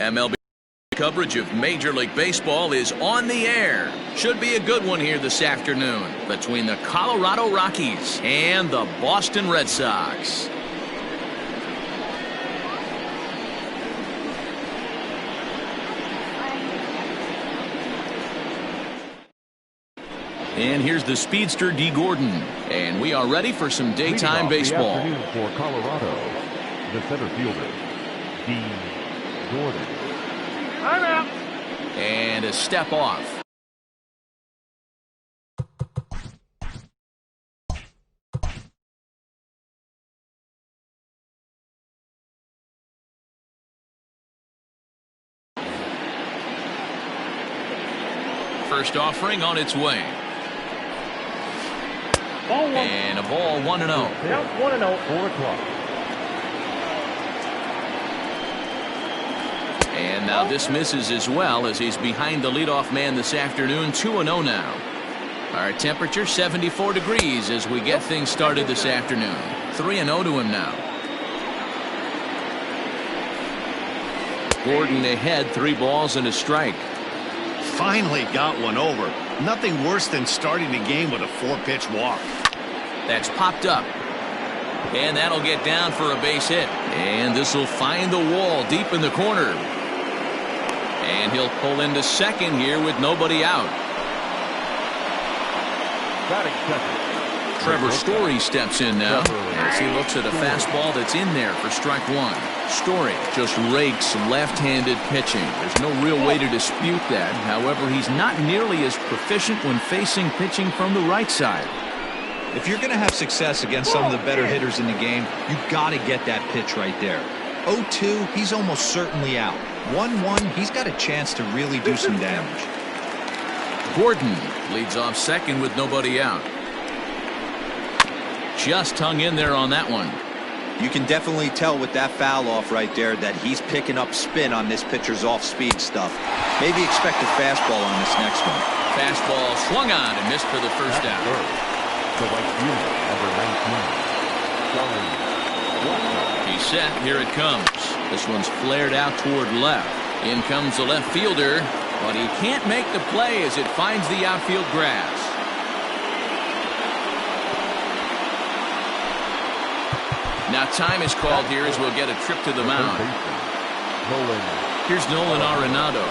MLB coverage of Major League Baseball is on the air. Should be a good one here this afternoon between the Colorado Rockies and the Boston Red Sox. And here's the speedster D. Gordon, and we are ready for some daytime baseball. The afternoon for Colorado, the center fielder, D. Gordon. I'm out. And a step off. First offering on its way. Ball one. And a ball 1-0. Count 1-0. 4 o'clock. And now this misses as well as he's behind the leadoff man this afternoon. 2-0 now. Our temperature 74 degrees as we get things started this afternoon. 3-0 to him now. Gordon ahead, 3 balls and a strike. Finally got one over. Nothing worse than starting the game with a 4-pitch walk. That's popped up. And that'll get down for a base hit. And this will find the wall deep in the corner. And he'll pull into second here with nobody out. Batting second. Trevor Story steps in now as he looks at a fastball that's in there for strike 1. Story just rakes left-handed pitching. There's no real way to dispute that. However, he's not nearly as proficient when facing pitching from the right side. If you're going to have success against some of the better hitters in the game, you've got to get that pitch right there. 0-2, he's almost certainly out. 1-1, he's got a chance to really do some damage. Gordon leads off second with nobody out. Just hung in there on that one. You can definitely tell with that foul off right there that he's picking up spin on this pitcher's off-speed stuff. Maybe expect a fastball on this next one. Fastball swung on and missed for the first out. The right fielder, number 19. He's set. Here it comes. This one's flared out toward left. In comes the left fielder, but he can't make the play as it finds the outfield grass. Now time is called here as we'll get a trip to the mound. Here's Nolan Arenado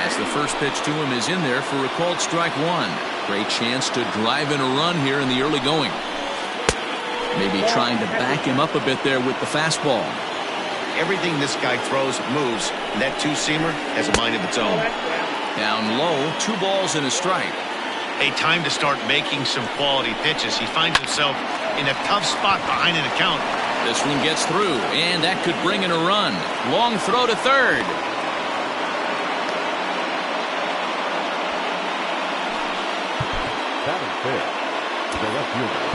as the first pitch to him is in there for a called strike 1. Great chance to drive in a run here in the early going. Maybe trying to back him up a bit there with the fastball. Everything this guy throws moves, and that two-seamer has a mind of its own. Down low, 2 balls and a strike. A time to start making some quality pitches. He finds himself in a tough spot behind an account. This one gets through, and that could bring in a run. Long throw to third. Batting fifth, the left fielder,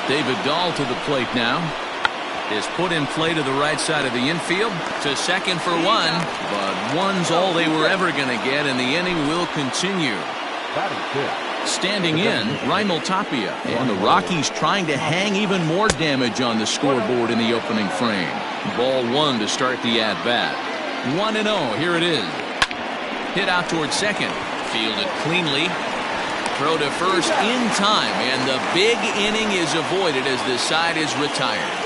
David Dahl to the plate now. Is put in play to the right side of the infield. To second for 1, but 1's all they were ever going to get, and the inning will continue. Batting fifth. Standing in, Raimel Tapia. And the Rockies trying to hang even more damage on the scoreboard in the opening frame. Ball 1 to start the at-bat. 1-0, here it is. Hit out towards second. Fielded cleanly. Throw to first in time, and the big inning is avoided as the side is retired.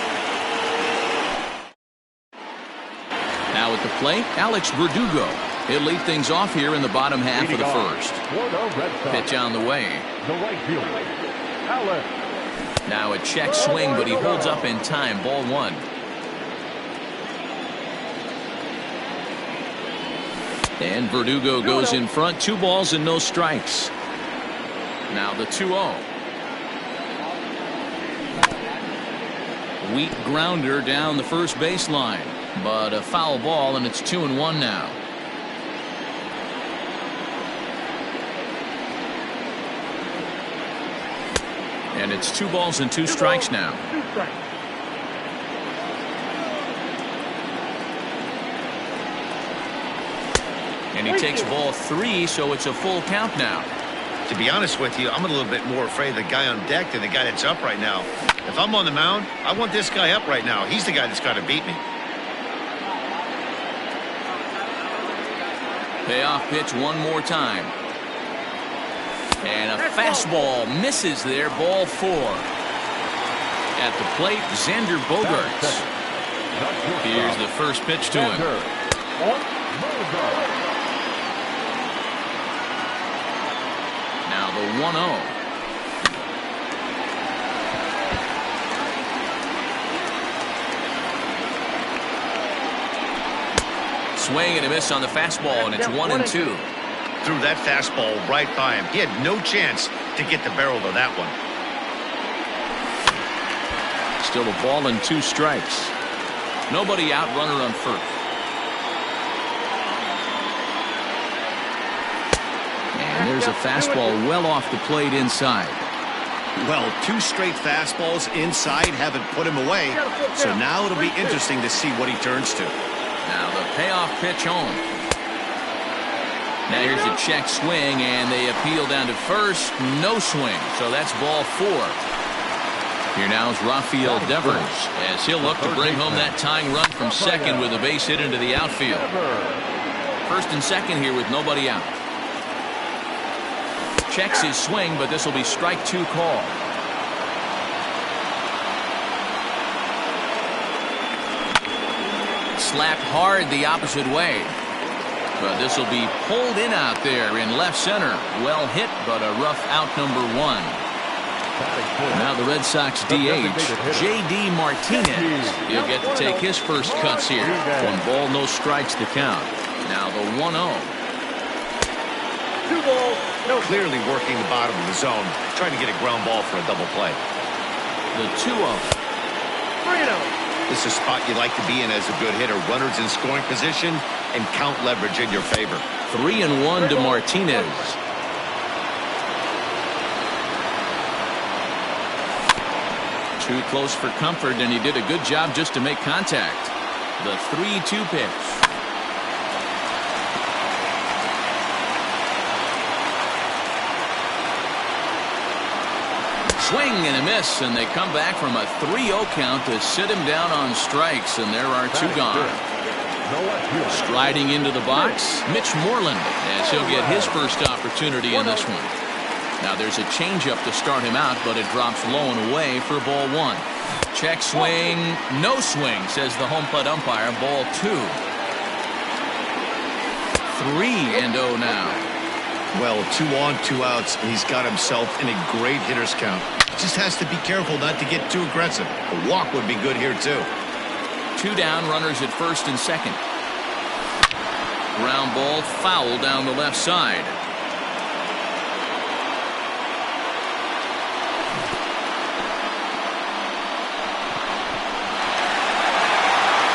Now at the plate, Alex Verdugo. He'll lead things off here in the bottom half of the first. Pitch on the way. The right fielder, Alex. Now a check swing, but he holds up in time. Ball 1. And Verdugo goes in front. 2 balls and no strikes. Now the 2-0. Weak grounder down the first baseline, but a foul ball, and it's 2-1 now. And it's 2 balls and 2 strikes now. And he takes ball 3, so it's a full count now. To be honest with you, I'm a little bit more afraid of the guy on deck than the guy that's up right now. If I'm on the mound, I want this guy up right now. He's the guy that's got to beat me. Payoff pitch one more time. And a fastball misses there. Ball 4. At the plate, Xander Bogaerts. Here's the first pitch to him. Now the 1-0. Swing and a miss on the fastball, and it's 1-2. Threw that fastball right by him. He had no chance to get the barrel of that one. Still a ball and 2 strikes. Nobody out, runner on first. And there's a fastball well off the plate inside. Well, 2 straight fastballs inside haven't put him away. So now it'll be interesting to see what he turns to. Now the payoff pitch home. Now here's a check swing, and they appeal down to first. No swing, so that's ball 4. Here now is Rafael Devers, as he'll look to bring home that tying run from second with a base hit into the outfield. First and second here with nobody out. Checks his swing, but this will be strike 2 call. Slapped hard the opposite way. But this will be pulled in out there in left center. Well hit, but a rough out, number 1. Now the Red Sox DH, J.D. Martinez. He'll get to take his first cuts here. 1 ball, no strikes to count. Now the 1-0. 2 balls, no. Clearly working the bottom of the zone, trying to get a ground ball for a double play. The 2-0. 3-0. This is a spot you like to be in as a good hitter. Runners in scoring position and count leverage in your favor. 3-1 to Martinez. Too close for comfort, and he did a good job just to make contact. The 3-2 pitch. Swing and a miss, and they come back from a 3-0 count to sit him down on strikes, and there are 2 gone. Striding into the box, Mitch Moreland, as he'll get his first opportunity in this one. Now there's a changeup to start him out, but it drops low and away for ball 1. Check swing, no swing, says the home plate umpire. Ball 2. 3-0 now. Well, 2 on, 2 outs, and he's got himself in a great hitter's count. Just has to be careful not to get too aggressive. A walk would be good here, too. 2 down, runners at first and second. Ground ball, foul down the left side.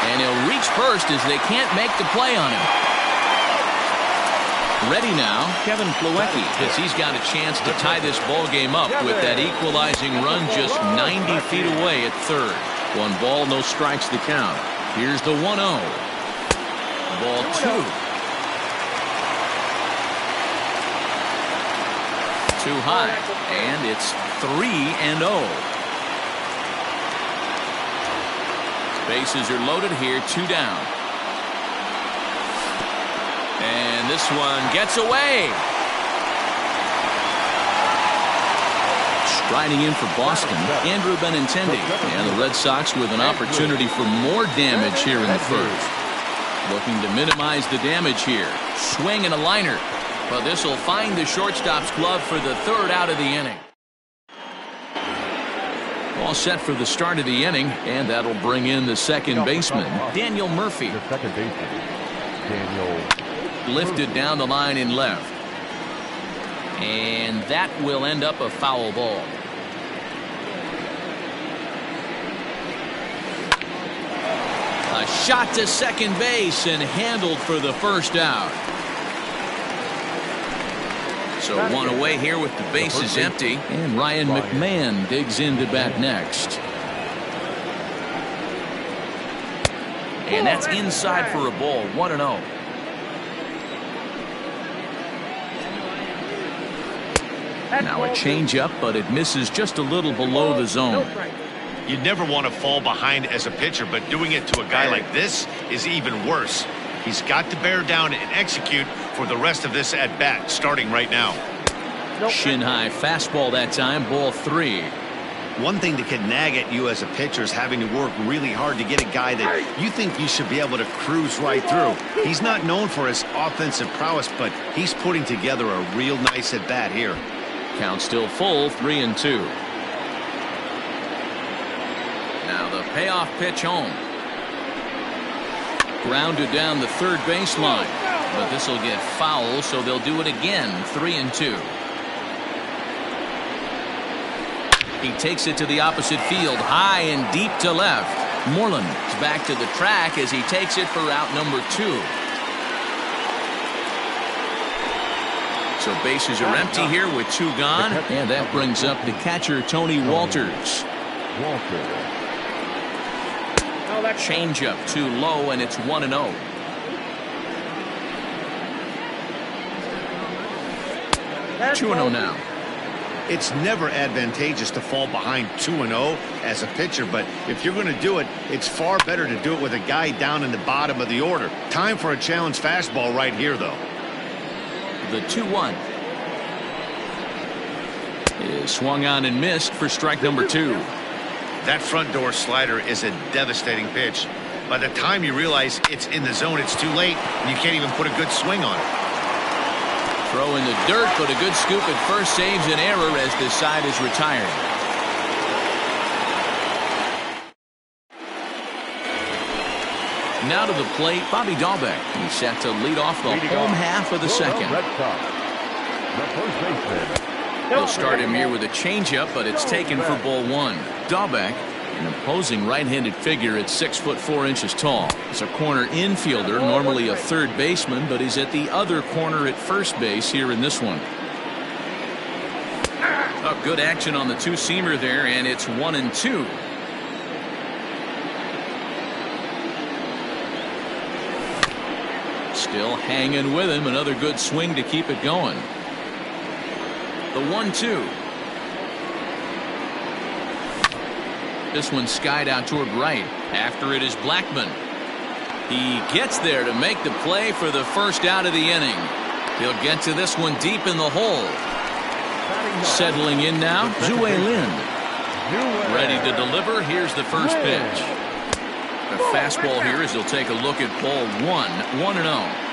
And he'll reach first as they can't make the play on him. Ready now, Kevin Plawecki, as he's got a chance to tie this ball game up with that equalizing run just 90 feet away at third. 1 ball, no strikes to count. Here's the 1-0. Ball 2. Too high, and it's 3-0. Bases are loaded here, 2 down. And this one gets away. Striding in for Boston, Andrew Benintendi. And the Red Sox with an opportunity for more damage here in the first. Looking to minimize the damage here. Swing and a liner. But this will find the shortstop's glove for the 3rd out of the inning. All set for the start of the inning, and that'll bring in the second baseman, Daniel Murphy. The second baseman, Daniel. Lifted down the line in left. And that will end up a foul ball. A shot to second base and handled for the first out. So 1 away here with the bases empty, and Ryan McMahon digs in to bat next. And that's inside for a ball. 1-0. Now a changeup, but it misses just a little below the zone. You never want to fall behind as a pitcher, but doing it to a guy like this is even worse. He's got to bear down and execute for the rest of this at-bat, starting right now. Shin high fastball that time, ball 3. One thing that can nag at you as a pitcher is having to work really hard to get a guy that you think you should be able to cruise right through. He's not known for his offensive prowess, but he's putting together a real nice at-bat here. Count still full, 3-2. Now the payoff pitch home. Grounded down the third baseline, but this will get foul, so they'll do it again. 3-2. He takes it to the opposite field, high and deep to left. Moreland is back to the track as he takes it for out number 2. So bases are empty here with 2 gone, and that brings up the catcher Tony Walters. Changeup too low, and it's 1-0. That's 2-0 now. It's never advantageous to fall behind 2-0 as a pitcher, but if you're going to do it, it's far better to do it with a guy down in the bottom of the order. Time for a challenge fastball right here, though. The 2-1 is swung on and missed for strike number 2. That front door slider is a devastating pitch. By the time you realize it's in the zone, it's too late, and you can't even put a good swing on it. Throw in the dirt, but a good scoop at first saves an error as this side is retired. Now to the plate, Bobby Dahlbeck. He's set to lead off the home half of the second. They'll start him here with a changeup, but it's taken for ball 1. Dahlbeck, an imposing right-handed figure at 6'4" tall. He's a corner infielder, normally a third baseman, but he's at the other corner at first base here in this one. Oh, good action on the two-seamer there, and it's 1-2. Still hanging with him. Another good swing to keep it going. The 1-2. This one skied out toward right. After it is Blackman. He gets there to make the play for the first out of the inning. He'll get to this one deep in the hole. Settling in now, Zue Lin. Ready to deliver. Here's the first pitch. A fastball here as he'll take a look at ball 1. 1-0.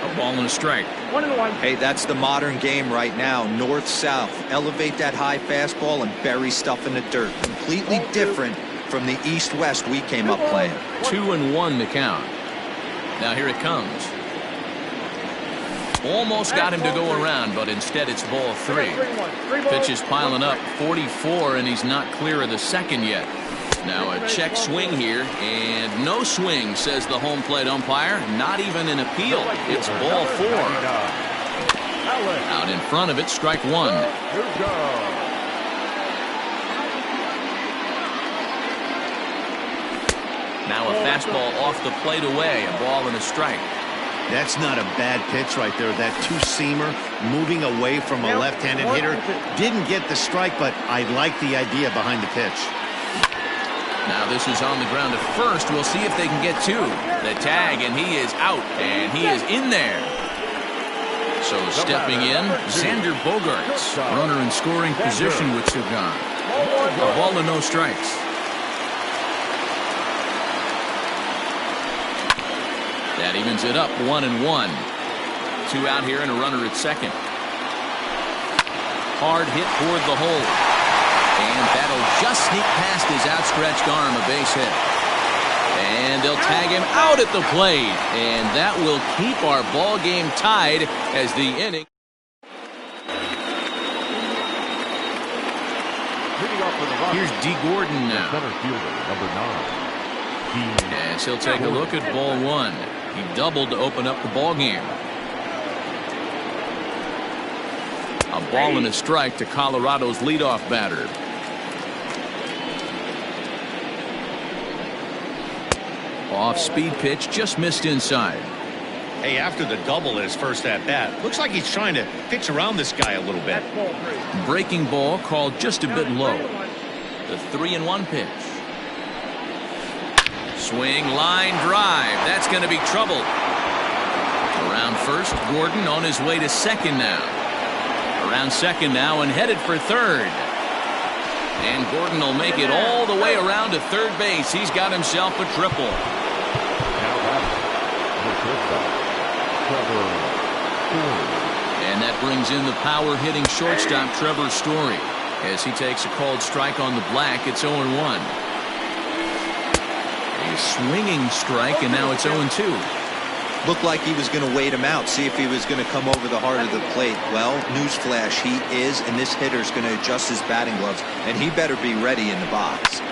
A ball and a strike. 1-1. Hey, that's the modern game right now. North-south. Elevate that high fastball and bury stuff in the dirt. Completely different from the east-west we came up playing. 2-1 the count. Now here it comes. Almost got him to go around, but instead it's ball 3. Pitch is piling up, 44, and he's not clear of the second yet. Now a check swing here, and no swing, says the home plate umpire. Not even an appeal. It's ball 4. Out in front of it, strike 1. Now a fastball off the plate away, a ball and a strike. That's not a bad pitch right there. That two-seamer moving away from a left-handed hitter. Didn't get the strike, but I like the idea behind the pitch. Now this is on the ground at first. We'll see if they can get 2. The tag, and he is out, and he is in there. So stepping in, Xander Bogaerts, runner in scoring position with 2 gone. A ball and no strikes. That evens it up, 1-1. 2 out here and a runner at second. Hard hit toward the hole. And that'll just sneak past his outstretched arm, a base hit. And they'll tag him out at the plate. And that will keep our ball game tied as the inning. Here's D. Gordon now. Center fielder, number 9. As he'll take a look at ball 1. He doubled to open up the ball game. A ball and a strike to Colorado's leadoff batter. Off-speed pitch, just missed inside. Hey, after the double in his first at-bat, looks like he's trying to pitch around this guy a little bit. That's ball 3. Breaking ball called just a bit low. The 3-1 pitch. Swing, line, drive. That's going to be trouble. Around first, Gordon on his way to second now. Around second now and headed for third. And Gordon will make it all the way around to third base. He's got himself a triple. Now that's the shortstop, Trevor Story. And that brings in the power-hitting shortstop Trevor Story. As he takes a called strike on the black, it's 0-1. A swinging strike, and now it's 0-2. Looked like he was going to wait him out, see if he was going to come over the heart of the plate. Well, newsflash, he is, and this hitter's going to adjust his batting gloves, and he better be ready in the box.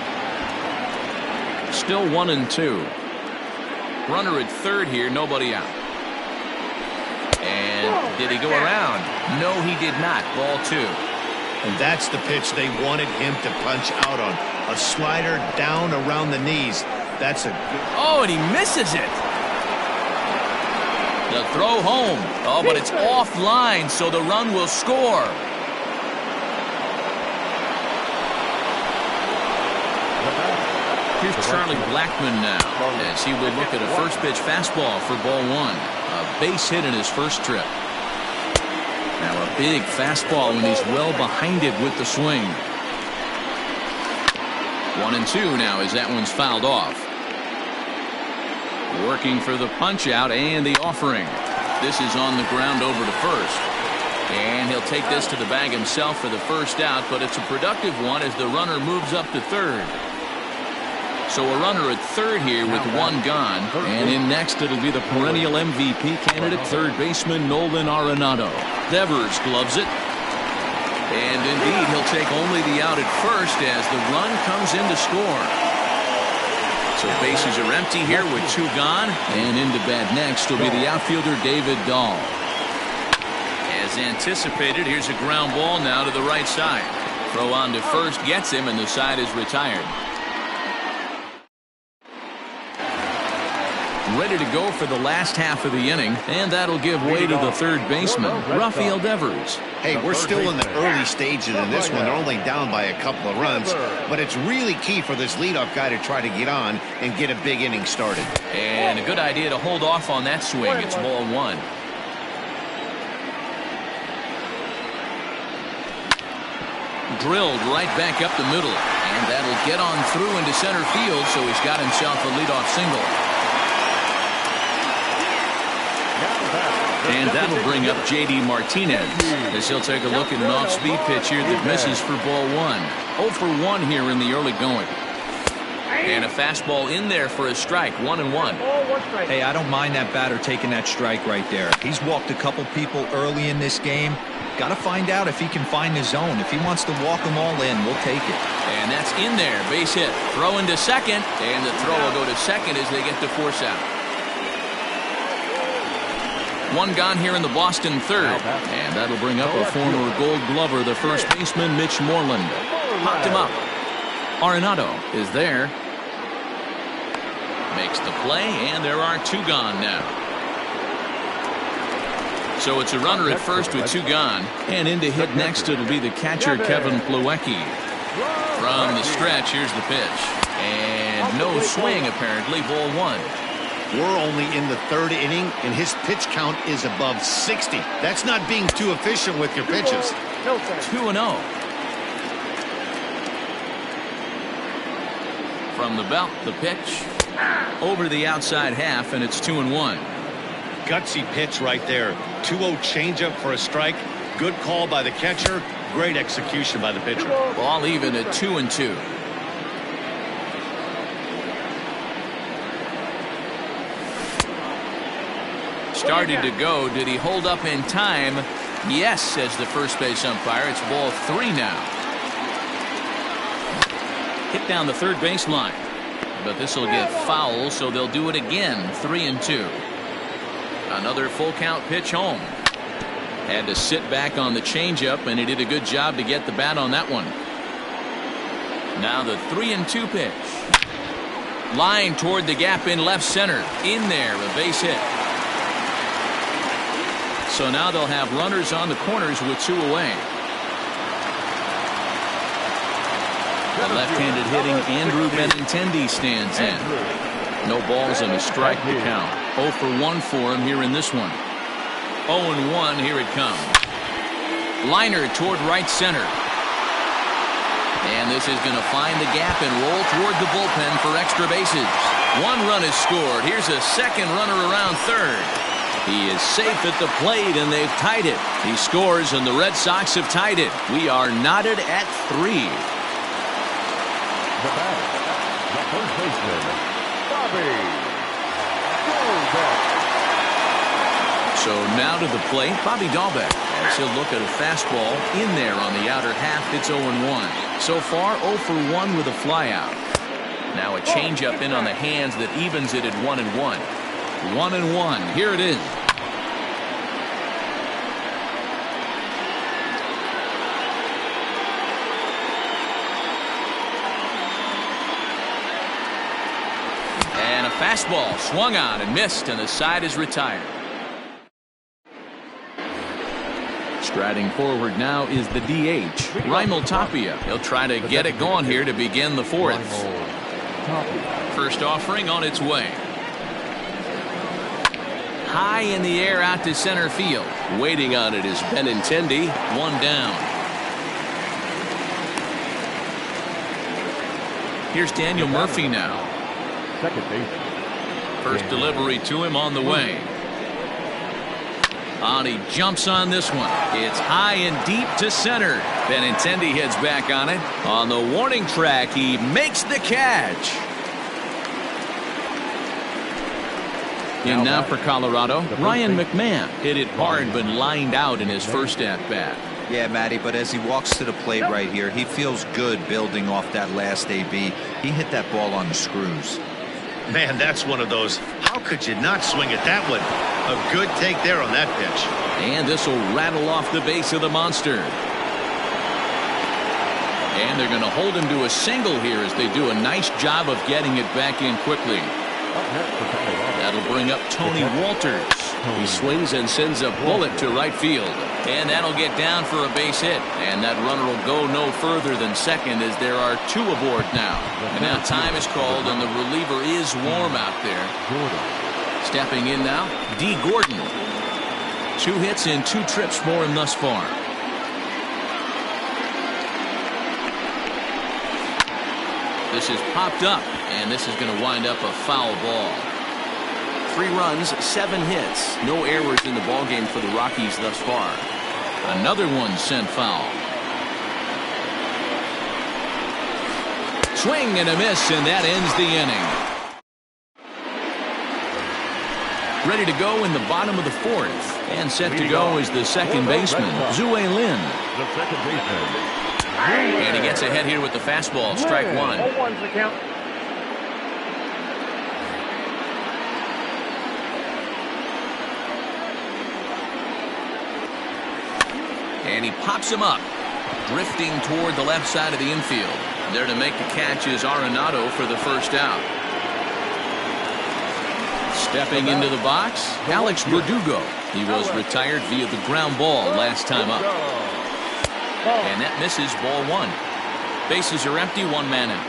Still 1-2. Runner at third here, nobody out. And did he go around? No, he did not. Ball 2. And that's the pitch they wanted him to punch out on. A slider down around the knees. That's a good... Oh, and he misses it. The throw home. Oh, but it's offline, so the run will score. Here's Charlie Blackmon now, as he will look at a first pitch fastball for ball 1. A base hit in his first trip. Now a big fastball when he's well behind it with the swing. 1-2 now as that one's fouled off. Working for the punch out and the offering. This is on the ground over to first. And he'll take this to the bag himself for the first out, but it's a productive one as the runner moves up to third. So a runner at third here with one gone. And in next it'll be the perennial MVP candidate, third baseman Nolan Arenado. Devers gloves it. And indeed he'll take only the out at first as the run comes in to score. So bases are empty here with 2 gone. And into bat next will be the outfielder David Dahl. As anticipated, here's a ground ball now to the right side. Throw on to first gets him, and the side is retired. Ready to go for the last half of the inning, and that'll give way to the third baseman, Rafael Devers. Hey, we're still in the early stages in this one. They're only down by a couple of runs, but it's really key for this leadoff guy to try to get on and get a big inning started. And a good idea to hold off on that swing. It's ball 1. Drilled right back up the middle, and that'll get on through into center field, so he's got himself a leadoff single. And that'll bring up J.D. Martinez as he'll take a look at an off-speed pitch here that misses for ball 1. 0 for 1 here in the early going. And a fastball in there for a strike, 1-1. Hey, I don't mind that batter taking that strike right there. He's walked a couple people early in this game. Got to find out if he can find the zone. If he wants to walk them all in, we'll take it. And that's in there, base hit. Throw into second, and the throw will go to second as they get to force out. 1 gone here in the Boston third. And that'll bring up a former Gold Glover, the first baseman, Mitch Moreland. Popped him up. Arenado is there. Makes the play, and there are 2 gone now. So it's a runner at first with 2 gone. And in to hit next, it'll be the catcher, Kevin Plawecki. From the stretch, here's the pitch. And no swing, apparently, ball 1. We're only in the 3rd inning, and his pitch count is above 60. That's not being too efficient with your pitches. 2-0. From the belt, the pitch. Over the outside half, and it's 2-1. Gutsy pitch right there. 2-0 changeup for a strike. Good call by the catcher. Great execution by the pitcher. Ball even at 2-2. Started to go. Did he hold up in time? Yes, says the first base umpire. It's ball 3 now. Hit down the third baseline. But this will get foul, so they'll do it again. 3-2. Another full count pitch home. Had to sit back on the changeup, and he did a good job to get the bat on that one. Now the 3-2 pitch. Line toward the gap in left center. In there, a base hit. So now they'll have runners on the corners with 2 away. The left-handed hitting Andrew Benintendi stands in. No balls and a strike to count. 0 for 1 for him here in this one. 0-1, here it comes. Liner toward right center. And this is going to find the gap and roll toward the bullpen for extra bases. 1 run is scored. Here's a second runner around third. He is safe at the plate, and they've tied it. He scores, and the Red Sox have tied it. We are knotted at 3. The batter, the first baseman, Bobby Dalbec. So now to the plate, Bobby Dalbec, as he'll look at a fastball in there on the outer half. It's 0-1. So far, 0 for 1 with a flyout. Now a changeup in on the hands that evens it at 1-1. 1-1. Here it is. And a fastball swung on and missed, and the side is retired. Striding forward now is the DH, Raimel Tapia. He'll try to get it going here to begin the 4th. First offering on its way. High in the air out to center field. Waiting on it is Benintendi. 1 down. Here's Daniel Murphy now. Second baseman. First delivery to him on the way. And he jumps on this one. It's high and deep to center. Benintendi heads back on it. On the warning track, he makes the catch. In now for Colorado, Ryan McMahon hit it hard but lined out in his first at-bat. Yeah, Matty, but as he walks to the plate right here, he feels good building off that last AB. He hit that ball on the screws. Man, that's one of those. How could you not swing at that one? A good take there on that pitch. And this will rattle off the base of the monster. And they're going to hold him to a single here as they do a nice job of getting it back in quickly. That'll bring up Tony Walters. He swings and sends a bullet to right field. And that'll get down for a base hit. And that runner will go no further than second as there are 2 aboard now. And now time is called and the reliever is warm out there. Stepping in now, D. Gordon. 2 hits and 2 trips for him thus far. This is popped up, and this is going to wind up a foul ball. 3 runs, 7 hits. No errors in the ballgame for the Rockies thus far. Another one sent foul. Swing and a miss, and that ends the inning. Ready to go in the bottom of the 4th. And set to go is the second baseman, Zue Lin. The second baseman. And he gets ahead here with the fastball, strike 1. 0-1's the count. And he pops him up, drifting toward the left side of the infield. There to make the catch is Arenado for the first out. Stepping into the box, Alex Verdugo. He was retired via the ground ball last time up. And that misses, ball 1. Bases are empty, 1 man out.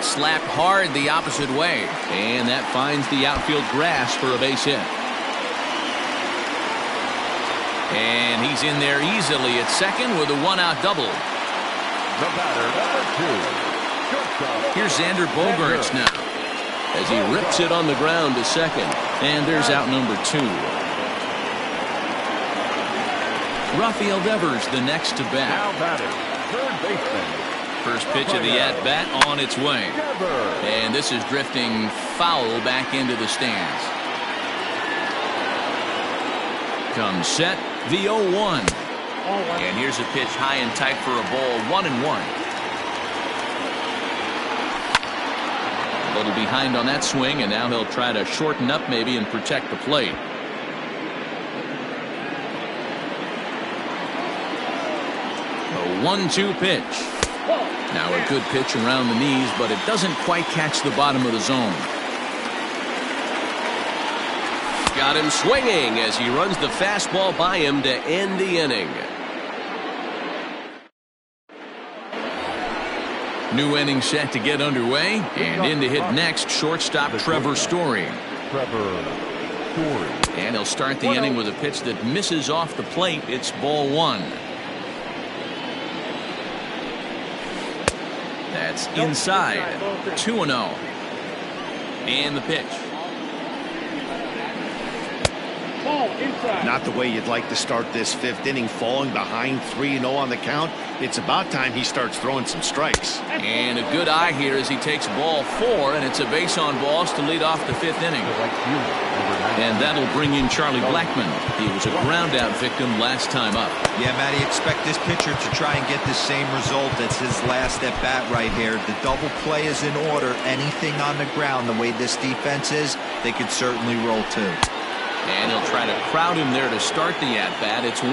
Slapped hard the opposite way. And that finds the outfield grass for a base hit. And he's in there easily at second with a 1-out double. The batter, number 2. Here's Xander Bogaerts now as he rips it on the ground to second. And there's out number 2. Rafael Devers the next to bat. Now batting, third baseman. First pitch of the at-bat on its way. And this is drifting foul back into the stands. Comes set, the 0-1. And here's a pitch high and tight for a ball, 1-1. A little behind on that swing, and now he'll try to shorten up maybe and protect the plate. A 1-2 pitch. Now a good pitch around the knees, but it doesn't quite catch the bottom of the zone. got him swinging as he runs the fastball by him to end the inning. New inning set to get underway, and in to hit next, shortstop Trevor Story. And he'll start the inning with a pitch that misses off the plate. It's ball one. That's inside. 2-0. And the pitch. Not the way you'd like to start this fifth inning, falling behind 3-0 on the count. It's about time he starts throwing some strikes. And a good eye here as he takes ball 4, and it's a base on balls to lead off the fifth inning. And that'll bring in Charlie Blackmon. He was a ground out victim last time up. Yeah, Matty, expect this pitcher to try and get the same result as his last at bat right here. The double play is in order. Anything on the ground, the way this defense is, they could certainly roll too. And he'll try to crowd him there to start the at-bat. It's 1-0.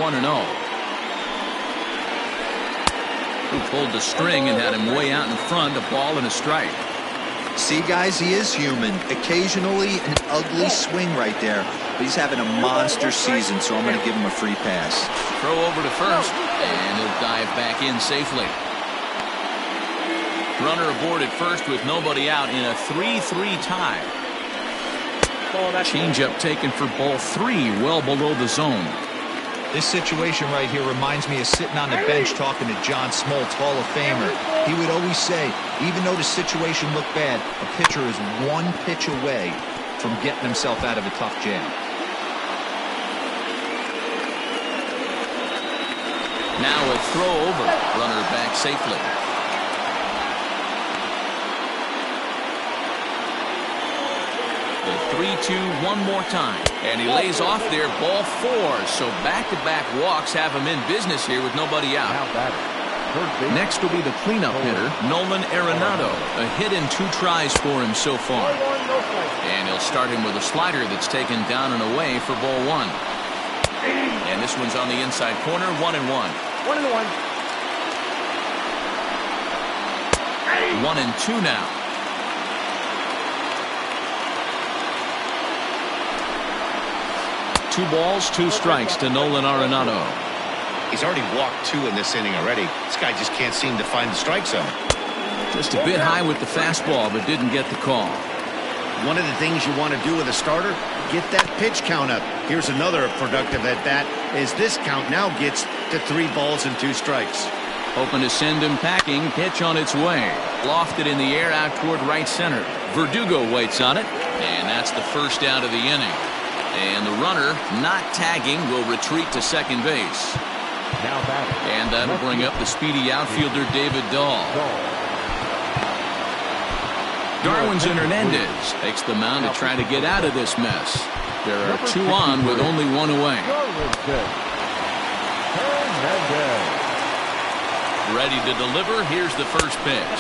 Who pulled the string and had him way out in front, a ball and a strike. See, guys, he is human. Occasionally an ugly swing right there. But he's having a monster season, so I'm going to give him a free pass. Throw over to first, and he'll dive back in safely. Runner aboard at first with nobody out in a 3-3 tie. Changeup taken for ball 3, well below the zone. This situation right here reminds me of sitting on the bench talking to John Smoltz, Hall of Famer. He would always say, even though the situation looked bad, a pitcher is one pitch away from getting himself out of a tough jam. Now a throw over. Runner back safely. The 3-2 one more time. And he lays off there, ball 4. So back-to-back walks have him in business here with nobody out. Next will be the cleanup hitter, Nolan Arenado. A hit in 2 tries for him so far. And he'll start him with a slider that's taken down and away for ball 1. And this one's on the inside corner, 1-1. 1-1. 1-2 now. Two balls, 2 strikes to Nolan Arenado. He's already walked 2 in this inning already. This guy just can't seem to find the strike zone. Just a bit high with the fastball, but didn't get the call. One of the things you want to do with a starter, get that pitch count up. Here's another productive at bat as this count now gets to 3 balls and 2 strikes. Hoping to send him packing. Pitch on its way. Lofted in the air out toward right center. Verdugo waits on it, and that's the first out of the inning. And the runner, not tagging, will retreat to second base. And that'll bring up the speedy outfielder David Dahl. Darwinzon Hernandez takes the mound to try to get out of this mess. There are 2 on with only 1 away. Ready to deliver. Here's the first pitch.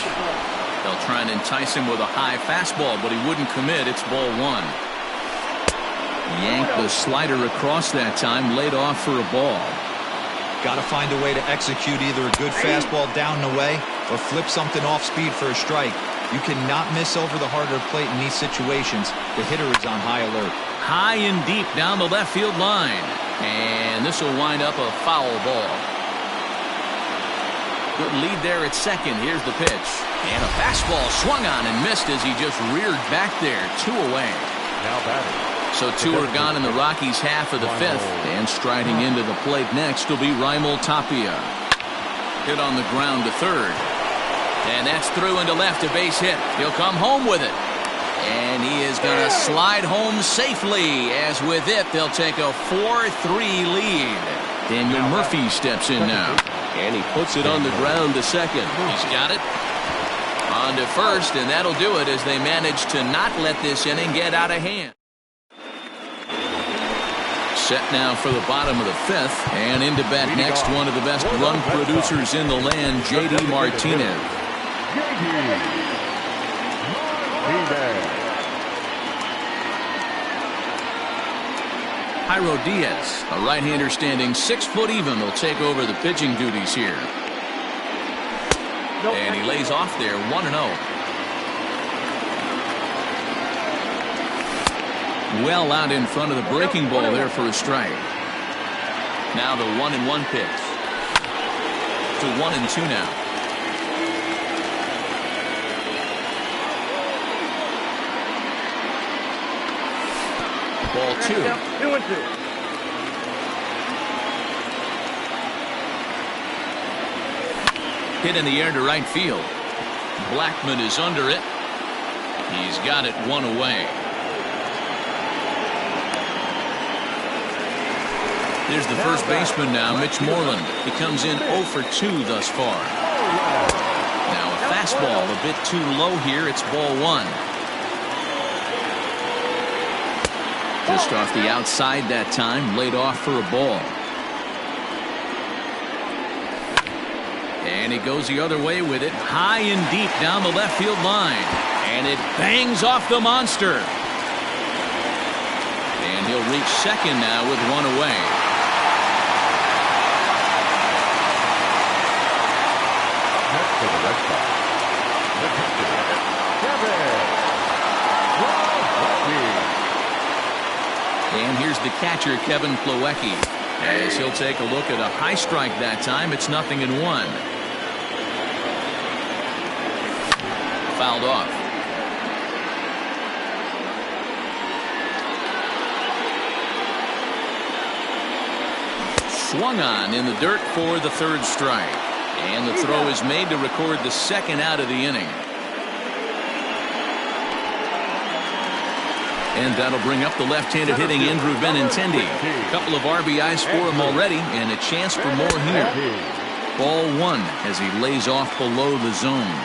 They'll try and entice him with a high fastball, but he wouldn't commit. It's ball 1. Yanked the slider across that time, laid off for a ball. Got to find a way to execute either a good fastball down and away or flip something off speed for a strike. You cannot miss over the harder plate in these situations. The hitter is on high alert. High and deep down the left field line. And this will wind up a foul ball. Good lead there at second. Here's the pitch. And a fastball swung on and missed as he just reared back there. 2 away. Now batting. So 2 are gone in the Rockies' half of the 5th. And striding into the plate next will be Raimel Tapia. Hit on the ground to third. And that's through into left, a base hit. He'll come home with it. And he is going to slide home safely, as with it, they'll take a 4-3 lead. Daniel Murphy steps in now. And he puts it on the ground to second. He's got it. On to first, and that'll do it as they manage to not let this inning get out of hand. Set now for the bottom of the 5th, and into bat next, one of the best run producers in the land, J.D. Martinez. Jairo Diaz, a right-hander standing 6 foot even, will take over the pitching duties here. And he lays off there, 1-0. Well out in front of the breaking ball there for a strike. Now the 1-1 pitch. To 1-2 now. Ball 2. 2-2. Hit in the air to right field. Blackman is under it. He's got it one away. There's the first baseman now, Mitch Moreland. He comes in 0 for 2 thus far. Now a fastball a bit too low here. It's ball 1. Just off the outside that time, laid off for a ball. And he goes the other way with it, high and deep down the left field line. And it bangs off the monster. And he'll reach second now with one away. Next for the Red Sox, the catcher, Kevin Plawecki. And here's the catcher, Kevin Plawecki. As he'll take a look at a high strike that time. It's 0-1. Fouled off. Swung on in the dirt for the third strike. And the throw is made to record the second out of the inning. And that'll bring up the left-handed hitting Andrew Benintendi. A couple of RBIs for him already, and a chance for more here. Ball 1 as he lays off below the zone.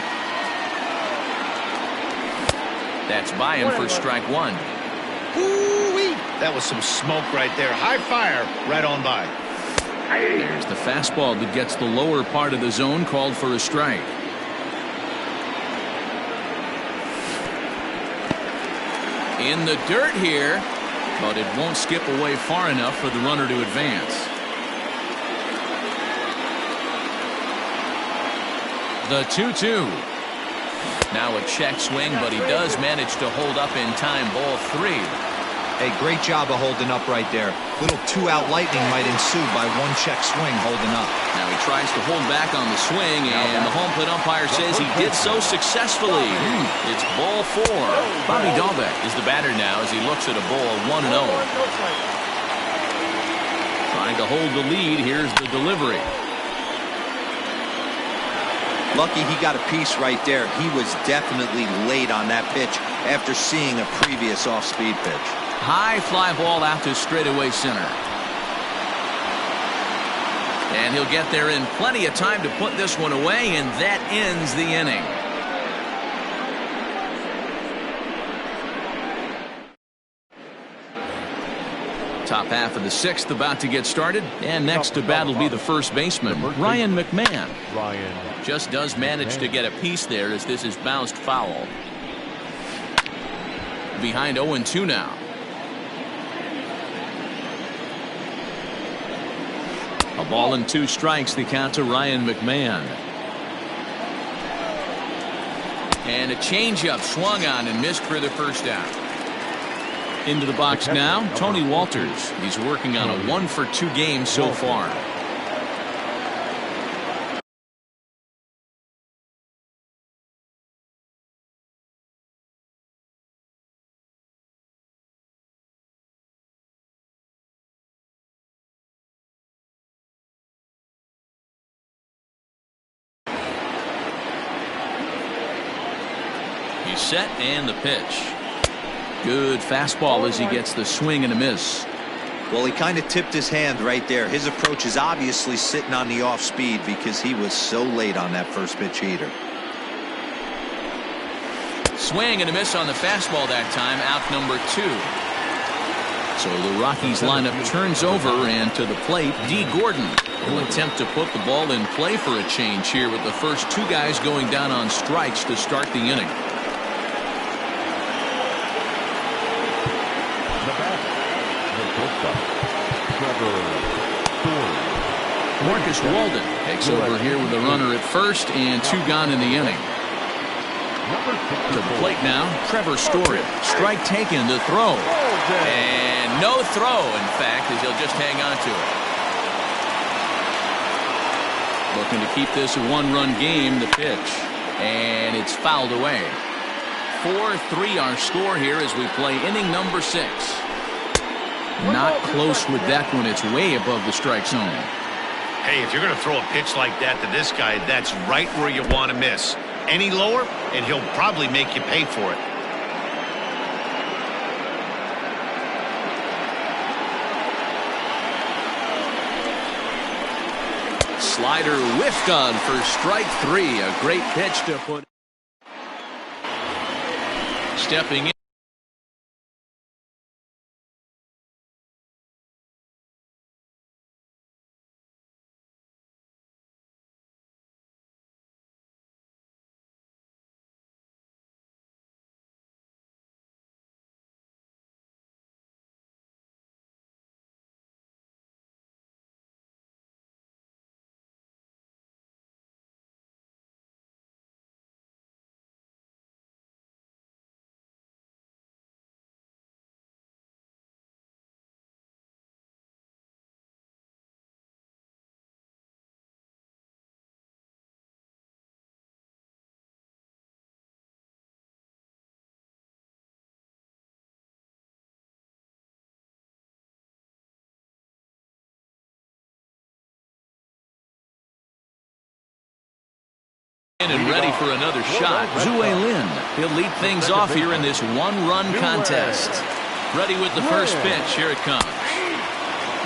That's by him for strike 1. Ooh-wee. That was some smoke right there. High fire right on by. There's the fastball that gets the lower part of the zone, called for a strike. In the dirt here, but it won't skip away far enough for the runner to advance. The 2-2. Now a check swing, but he does manage to hold up in time. Ball 3. Hey, great job of holding up right there. Little two-out lightning might ensue by one check swing holding up. Now he tries to hold back on the swing, and the home plate umpire says he did so successfully. It's ball 4. Bobby Dahlbeck is the batter now as he looks at a ball 1-0. Trying to hold the lead. Here's the delivery. Lucky he got a piece right there. He was definitely late on that pitch after seeing a previous off-speed pitch. High fly ball out to straightaway center. And he'll get there in plenty of time to put this one away, and that ends the inning. Top half of the 6th about to get started, and next to bat will be the first baseman, Ryan McMahon. Just does manage to get a piece there as this is bounced foul. Behind 0-2 now. A ball and 2 strikes, the count to Ryan McMahon. And a changeup swung on and missed for the first out. Into the box now, Tony Walters. He's working on a 1-for-2 game so far. He's set, and the pitch. Good fastball as he gets the swing and a miss. Well, he kind of tipped his hand right there. His approach is obviously sitting on the off speed because he was so late on that first pitch heater. Swing and a miss on the fastball that time. Out number 2. So the Rockies lineup turns over, and to the plate, D. Gordon will attempt to put the ball in play for a change here with the first 2 guys going down on strikes to start the inning. Marcus Walden takes over here with a runner at first and 2 gone in the inning. To the plate now, Trevor Story. Strike taken to throw. And no throw, in fact, as he'll just hang on to it. Looking to keep this a one-run game, the pitch. And it's fouled away. 4-3 our score here as we play inning number 6. Not close with that one. It's way above the strike zone. Hey, if you're going to throw a pitch like that to this guy, that's right where you want to miss. Any lower, and he'll probably make you pay for it. Slider whiffed on for strike 3. A great pitch to put. Stepping in. And ready for another shot. Zue Lin. He'll lead things off here in this one-run contest. Ready with the first pitch. Here it comes.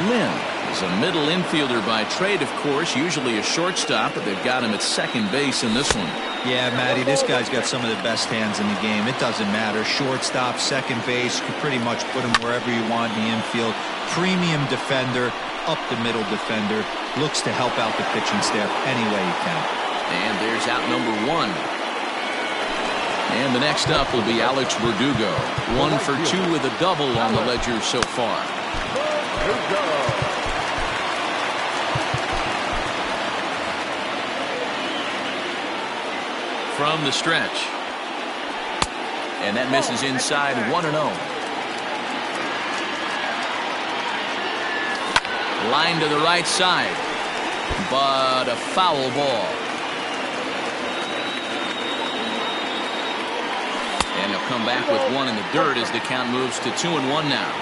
Lin is a middle infielder by trade, of course. Usually a shortstop, but they've got him at second base in this one. Yeah, Matty, this guy's got some of the best hands in the game. It doesn't matter. Shortstop, second base, you could pretty much put him wherever you want in the infield. Premium defender, up the middle defender. Looks to help out the pitching staff any way he can. And there's out number 1. And the next up will be Alex Verdugo. 1 for 2 with a double on the ledger so far. From the stretch. And that misses inside 1-0. Line to the right side. But a foul ball. And he'll come back with 1 in the dirt as the count moves to 2-1 now.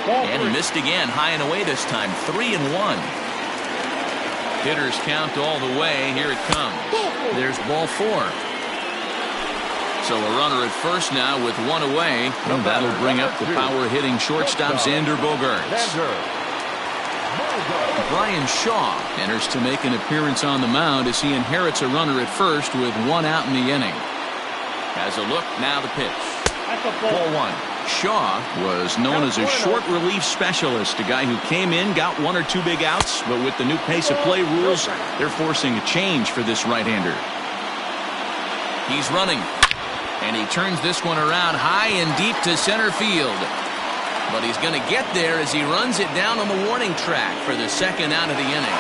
And he missed again, high and away this time. 3-1. Hitters count all the way. Here it comes. There's ball 4. So a runner at first now with 1 away. And that'll bring up the power-hitting shortstop Xander Bogaerts. Brian Shaw enters to make an appearance on the mound as he inherits a runner at first with 1 out in the inning. Has a look, now the pitch. Ball 1. Shaw was known as a short relief specialist, a guy who came in, got 1 or 2 big outs, but with the new pace of play rules, they're forcing a change for this right-hander. He's running, and he turns this one around high and deep to center field. But he's going to get there as he runs it down on the warning track for the 2nd out of the inning.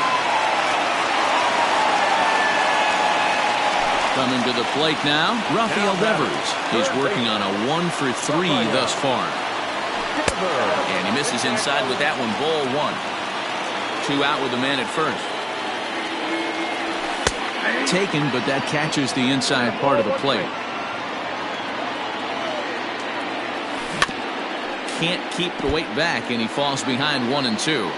Coming to the plate now, Rafael Devers. He's working on a 1 for 3 thus far. And he misses inside with that one. Ball 1. 2 out with the man at first. Taken, but that catches the inside part of the plate. Can't keep the weight back, and he falls behind 1-2.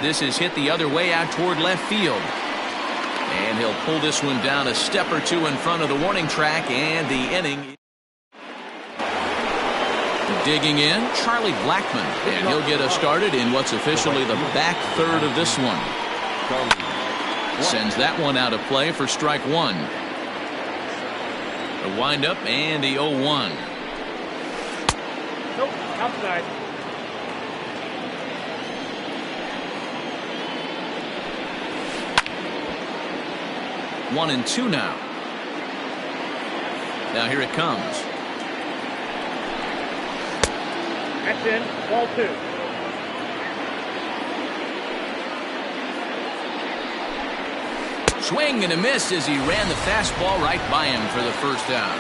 This is hit the other way out toward left field. And he'll pull this one down a step or 2 in front of the warning track, and the inning. Digging in, Charlie Blackmon, and he'll get us started in what's officially the back third of this one. Sends that one out of play for strike 1. The windup and the 0-1. Nope, outside. One and 2 now. Now here it comes. That's in. Ball 2. swing and a miss as he ran the fastball right by him for the first down.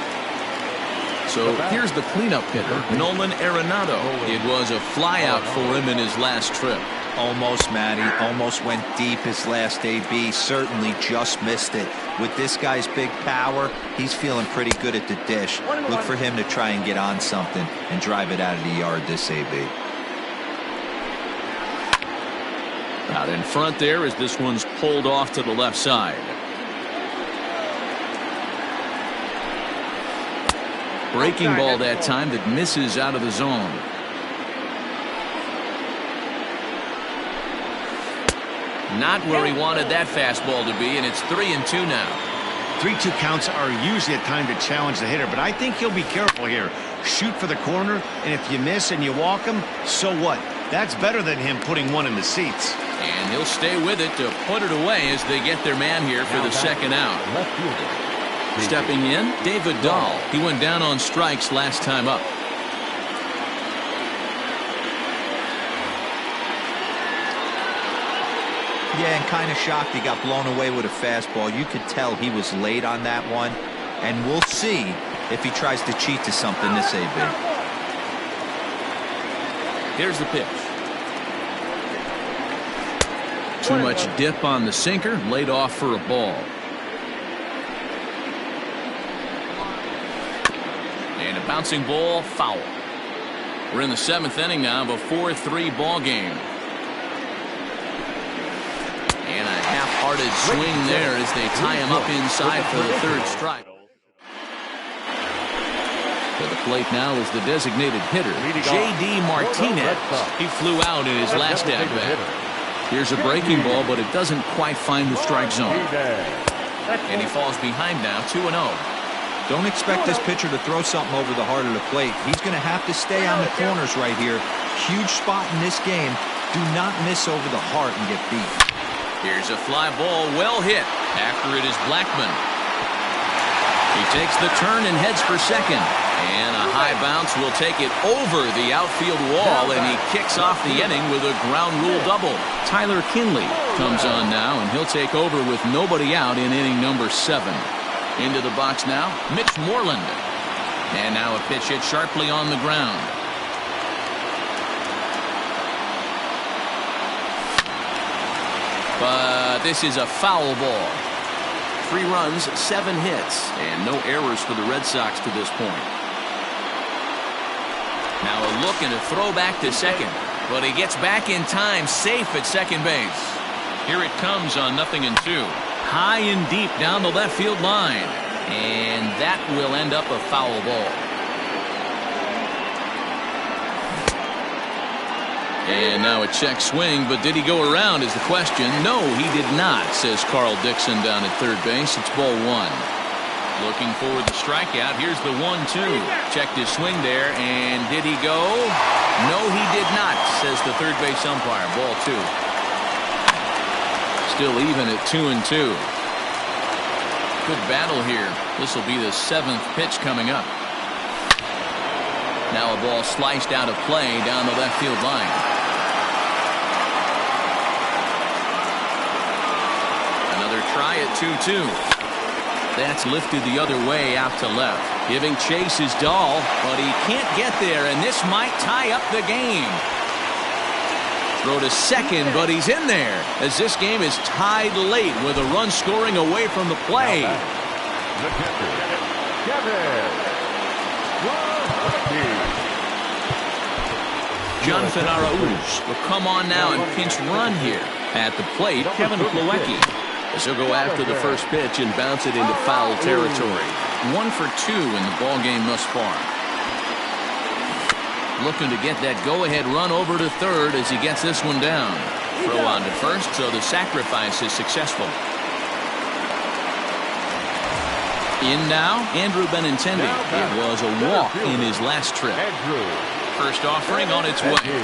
So here's the cleanup hitter, Nolan Arenado. It was a flyout for him in his last trip. Almost, Matty. Almost went deep his last AB. Certainly just missed it. With this guy's big power, he's feeling pretty good at the dish. Look for him to try and get on something and drive it out of the yard this AB. Out in front there as this one's pulled off to the left side. Breaking ball that time that misses out of the zone. Not where he wanted that fastball to be, and it's 3-2 now. 3-2 counts are usually a time to challenge the hitter, but I think he'll be careful here. Shoot for the corner, and if you miss and you walk him, so what? That's better than him putting one in the seats. And he'll stay with it to put it away as they get their man here for the second out. Left fielder. Stepping in, David Dahl. He went down on strikes last time up. Yeah, and kind of shocked he got blown away with a fastball. You could tell he was late on that one. And we'll see if he tries to cheat to something this AB. Here's the pitch. Too much dip on the sinker, laid off for a ball. And a bouncing ball, foul. We're in the 7th inning now of a 4-3 ball game. And a half-hearted swing there as they tie him up inside for the 3rd strike. To the plate now is the designated hitter, J.D. Martinez. He flew out in his last at-bat. Here's a breaking ball, but it doesn't quite find the strike zone. And he falls behind now, 2-0. Don't expect this pitcher to throw something over the heart of the plate. He's going to have to stay on the corners right here. Huge spot in this game. Do not miss over the heart and get beat. Here's a fly ball, well hit. After it is Blackman. He takes the turn and heads for second. And a high bounce will take it over the outfield wall, and he kicks off the inning with a ground rule double. Tyler Kinley comes on now, and he'll take over with nobody out in inning number 7. Into the box now, Mitch Moreland. And now a pitch hit sharply on the ground. But this is a foul ball. 3 runs, 7 hits, and no errors for the Red Sox to this point. Now a look and a throw back to second, but he gets back in time, safe at second base. Here it comes on 0-2. High and deep down the left field line, and that will end up a foul ball. And now a check swing, but did he go around is the question. No, he did not, says Carl Dixon down at third base. It's ball 1. Looking for the strikeout. Here's the 1-2. Checked his swing there, and did he go? No, he did not, says the third base umpire. Ball 2. Still even at 2-2. Good battle here. This will be the 7th pitch coming up. Now a ball sliced out of play down the left field line. Another try at 2-2. That's lifted the other way out to left. Giving chase is Dahl, but he can't get there, and this might tie up the game. Throw to second, but he's in there as this game is tied late with a run scoring away from the play. The catcher, Jonathan Arauz will come on now and pinch run here. At the plate, Kevin Plawecki. As he'll go after the first pitch and bounce it into foul territory. 1 for 2 in the ball game thus far. Looking to get that go-ahead run over to third as he gets this one down. Throw on to first, so the sacrifice is successful. In now, Andrew Benintendi. It was a walk in his last trip. First offering on its way.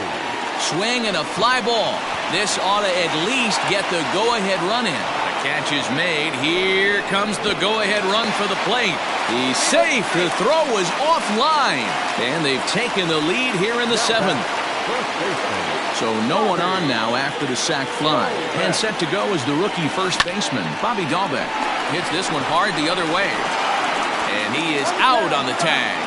Swing and a fly ball. This ought to at least get the go-ahead run in. Catch is made. Here comes the go-ahead run for the plate. He's safe. The throw was offline. And they've taken the lead here in the 7th. first baseman. So no one on now after the sac fly. And set to go is the rookie first baseman, Bobby Dahlbeck. Hits this one hard the other way. And he is out on the tag.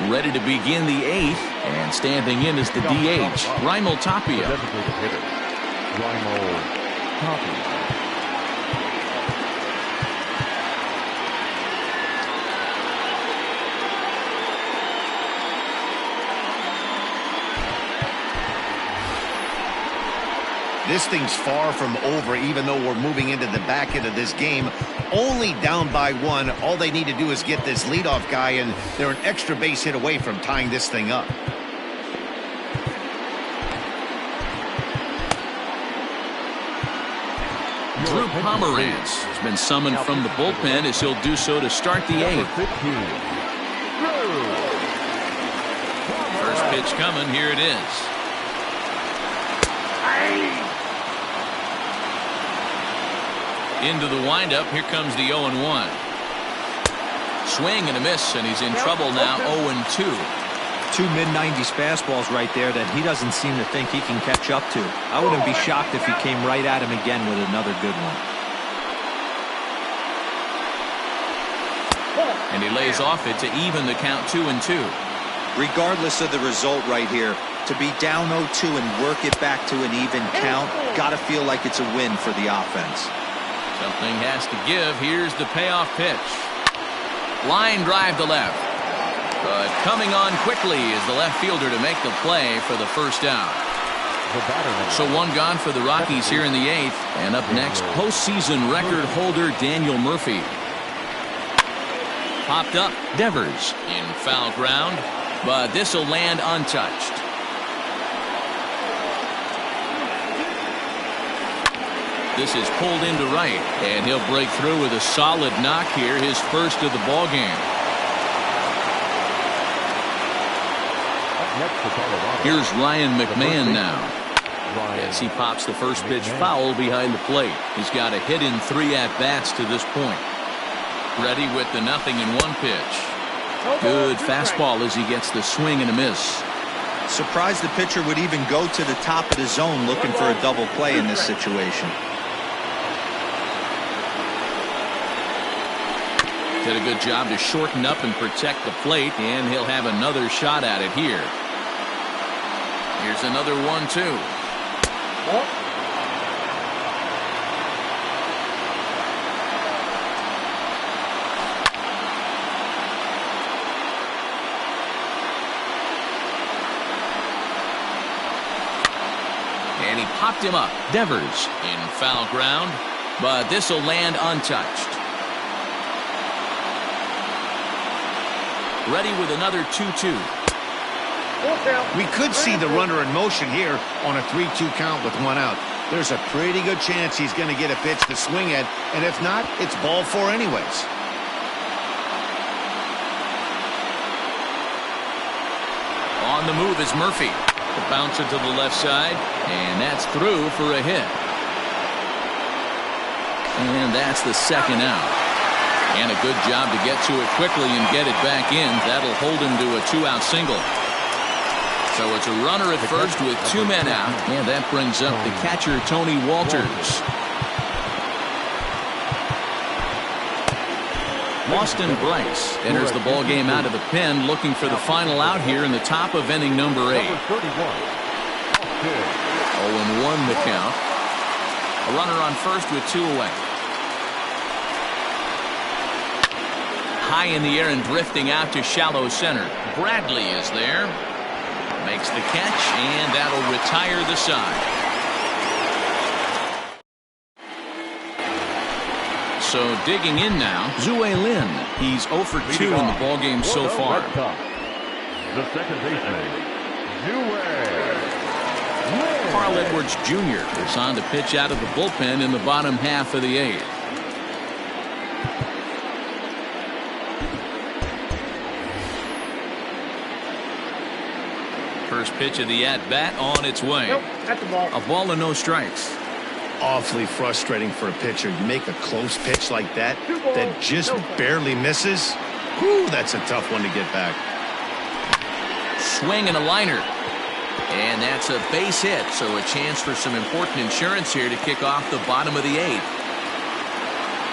Ready to begin the 8th, and standing in is the DH, Raimel Tapia. Designated hitter, Raimel Tapia. This thing's far from over, even though we're moving into the back end of this game. Only down by 1. All they need to do is get this leadoff guy, and they're an extra base hit away from tying this thing up. Drew Pomeranz has been summoned from the bullpen as he'll do so to start the 8th. First pitch coming. Here it is. Into the windup. Here comes the 0-1. Swing and a miss, and he's in trouble now. 0-2. Two mid-90s fastballs right there that he doesn't seem to think he can catch up to. I wouldn't be shocked if he came right at him again with another good one. And he lays off it to even the count 2-2. Regardless of the result right here, to be down 0-2 and work it back to an even count, gotta feel like it's a win for the offense. Something has to give. Here's the payoff pitch. Line drive to left. But coming on quickly is the left fielder to make the play for the first out. So one gone for the Rockies here in the 8th. And up next, postseason record holder Daniel Murphy. Popped up. Devers in foul ground. But this will land untouched. This is pulled into right, and he'll break through with a solid knock here, his first of the ball game. Here's Ryan McMahon now, as he pops the first pitch foul behind the plate. He's got a hit in 3 at-bats to this point. Ready with the 0-1 pitch. Good fastball as he gets the swing and a miss. Surprised the pitcher would even go to the top of the zone looking for a double play in this situation. Did a good job to shorten up and protect the plate, and he'll have another shot at it here. Here's another 1-2. And he popped him up. Devers in foul ground, but this will land untouched. Ready with another 2-2. We could see the runner in motion here on a 3-2 count with 1 out. There's a pretty good chance he's going to get a pitch to swing at, and if not, it's ball 4 anyways. On the move is Murphy. The bouncer to the left side, and that's through for a hit. And that's the second out. And a good job to get to it quickly and get it back in. That'll hold him to a 2-out single. So it's a runner at first with 2 men out. And that brings up the catcher, Tony Walters. Austin Bryce enters the ball game out of the pen, looking for the final out here in the top of inning number 8. 0-1 the count. A runner on first with 2 away. High in the air and drifting out to shallow center. Bradley is there. Makes the catch, and that'll retire the side. So digging in now, Zue Lin. He's 0 for 2 in the ballgame so far. The second baseman, Carl Edwards Jr. is on to pitch out of the bullpen in the bottom half of the 8th. First pitch of the at-bat on its way. Nope, that's a ball. A ball and no strikes. awfully frustrating for a pitcher. You make a close pitch like that that just barely misses. Whew, that's a tough one to get back. Swing and a liner. And that's a base hit, so a chance for some important insurance here to kick off the bottom of the 8th.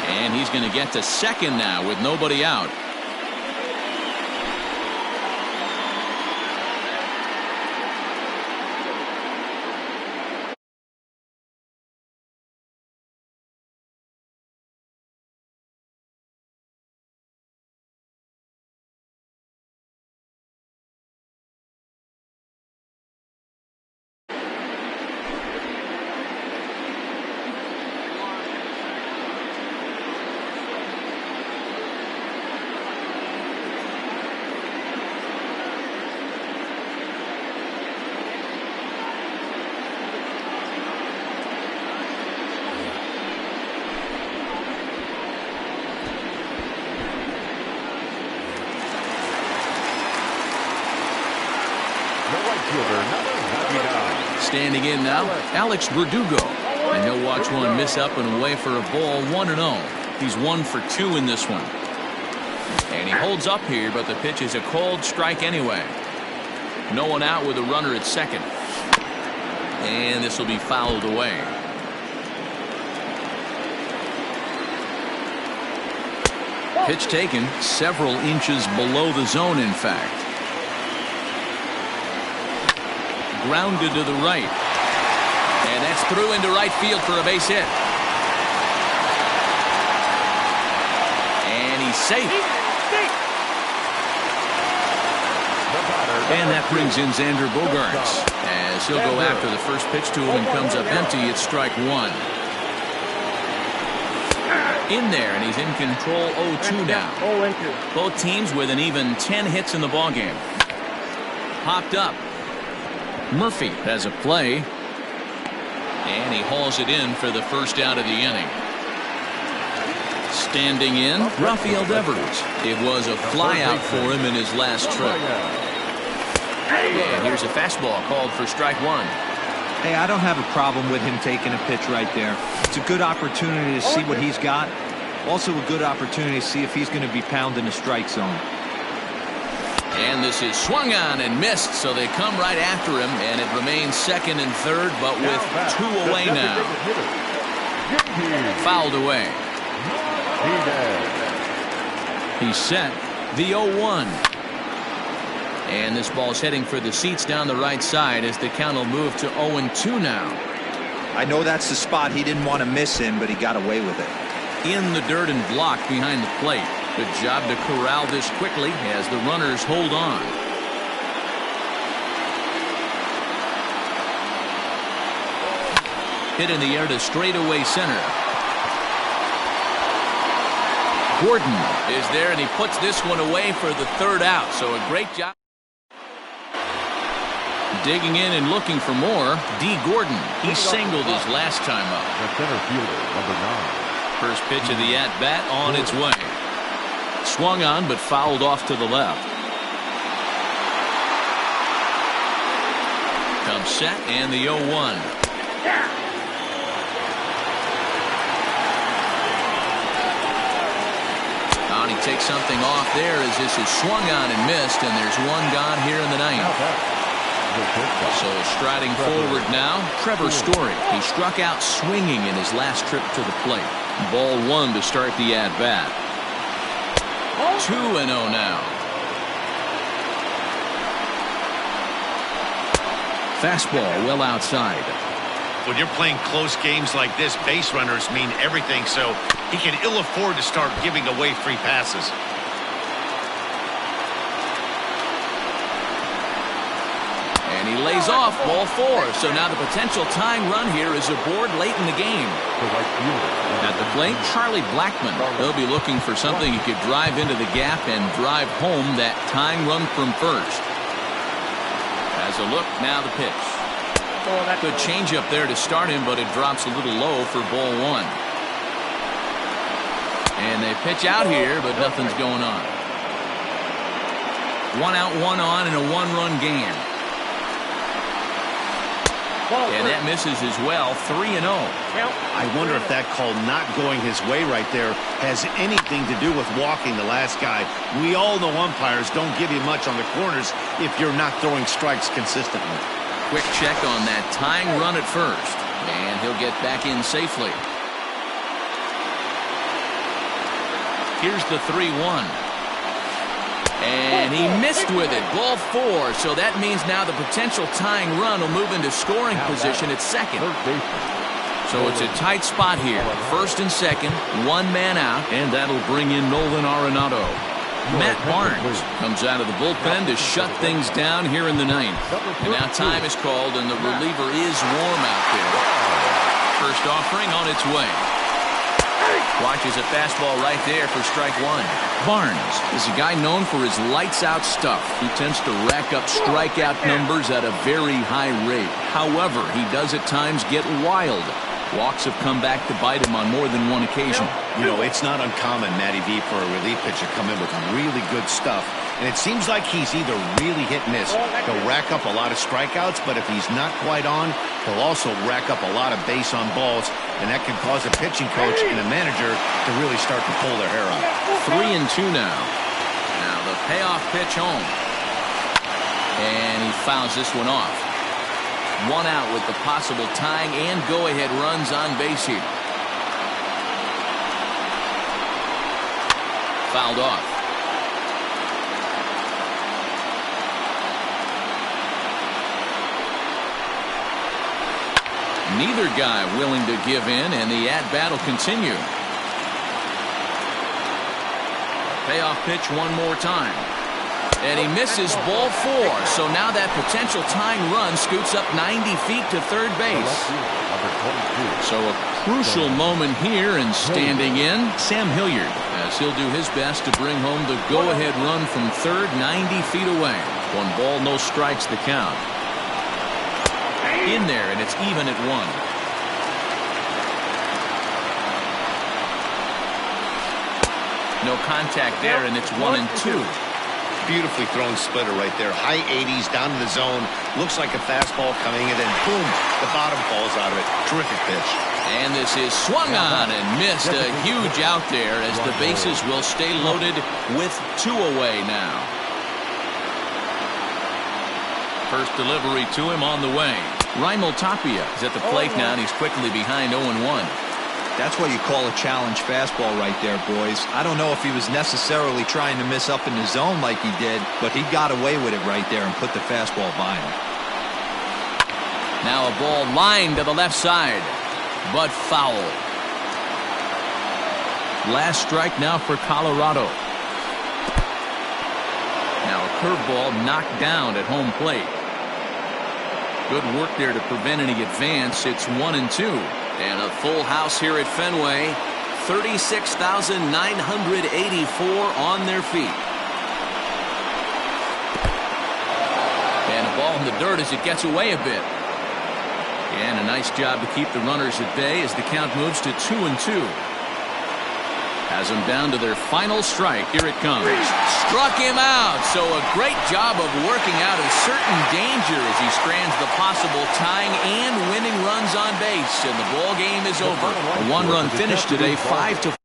And he's going to get to second now with nobody out. Standing in now, Alex Verdugo. And he'll watch one miss up and away for a ball, 1-0. He's 1 for 2 in this one. And he holds up here, but the pitch is a called strike anyway. No one out with a runner at second. And this will be fouled away. Pitch taken several inches below the zone, in fact. Grounded to the right. And that's through into right field for a base hit. And he's safe. And that brings in Xander Bogaerts, as he'll go after the first pitch to him and comes up empty. It's strike 1. In there, and he's in control. 0-2 now. Both teams with an even 10 hits in the ballgame. Popped up. Murphy has a play, and he hauls it in for the first out of the inning. Standing in, Rafael Devers. It was a flyout for him in his last trip. And here's a fastball called for strike 1. Hey, I don't have a problem with him taking a pitch right there. It's a good opportunity to see what he's got. Also a good opportunity to see if he's going to be pounding the strike zone. And this is swung on and missed, so they come right after him, and it remains second and third, but with 2 away now. Fouled away. He's set. The 0-1. And this ball's heading for the seats down the right side as the count will move to 0-2 now. I know that's the spot he didn't want to miss in, but he got away with it. In the dirt and blocked behind the plate. Good job to corral this quickly as the runners hold on. Hit in the air to straightaway center. Gordon is there, and he puts this one away for the third out. So a great job. Digging in and looking for more, D. Gordon. He singled his last time up. The center fielder, number 9. First pitch of the at-bat on its way. Swung on, but fouled off to the left. Comes set, and the 0-1. He takes something off there as this is swung on and missed, and there's one gone here in the 9th. So striding forward now, Trevor Story. He struck out swinging in his last trip to the plate. Ball 1 to start the at-bat. 2-0 now. Fastball well outside. When you're playing close games like this, base runners mean everything, so he can ill afford to start giving away free passes. And he lays off ball 4. So now the potential tying run here is aboard late in the game. At the plate, Charlie Blackmon. He'll be looking for something he could drive into the gap and drive home that tying run from first. As a look, now the pitch. Good changeup there to start him, but it drops a little low for ball 1. And they pitch out here, but nothing's going on. 1 out, 1 on, and a 1-run game. And that misses as well. 3-0. I wonder if that call not going his way right there has anything to do with walking the last guy. We all know umpires don't give you much on the corners if you're not throwing strikes consistently. Quick check on that tying run at first. And he'll get back in safely. Here's the 3-1. And he missed with it. Ball 4. So that means now the potential tying run will move into scoring position at second. So it's a tight spot here. First and second. One man out. And that'll bring in Nolan Arenado. Matt Barnes comes out of the bullpen to shut things down here in the ninth. And now time is called, and the reliever is warm out there. First offering on its way. Watches a fastball right there for strike one. Barnes is a guy known for his lights-out stuff. He tends to rack up strikeout numbers at a very high rate. However, he does at times get wild. Walks have come back to bite him on more than one occasion. You know, it's not uncommon, Matty V, for a relief pitcher to come in with really good stuff. And it seems like he's either really hit and miss. He'll rack up a lot of strikeouts, but if he's not quite on, he'll also rack up a lot of base on balls. And that can cause a pitching coach and a manager to really start to pull their hair out. 3-2 now. Now the payoff pitch home. And he fouls this one off. One out with the possible tying and go-ahead runs on base here. Fouled off. Neither guy willing to give in, and the at-bat will continue. Payoff pitch one more time. And he misses ball 4. So now that potential tying run scoots up 90 feet to third base. So a crucial moment here, and standing in, Sam Hilliard, as he'll do his best to bring home the go-ahead run from third, 90 feet away. 1 ball, no strikes the count. In there, and it's even at 1. No contact there, and it's 1-2. Beautifully thrown splitter right there. High 80s down to the zone. Looks like a fastball coming, and then boom, the bottom falls out of it. Terrific pitch. And this is swung on and missed. A huge out there as the bases will stay loaded with 2 away now. First delivery to him on the way. Raimel Tapia is at the plate now, and he's quickly behind 0-1. That's what you call a challenge fastball right there, boys. I don't know if he was necessarily trying to miss up in the zone like he did, but he got away with it right there and put the fastball by him. Now a ball lined to the left side, but foul. Last strike now for Colorado. Now a curveball knocked down at home plate. Good work there to prevent any advance. It's 1-2. And a full house here at Fenway. 36,984 on their feet. And a ball in the dirt as it gets away a bit. And a nice job to keep the runners at bay as the count moves to 2-2. Has them down to their final strike. Here it comes. Struck him out. So a great job of working out of certain danger as he strands the possible tying and winning runs on base. And the ball game is over. A 1-run finish today, 5-4.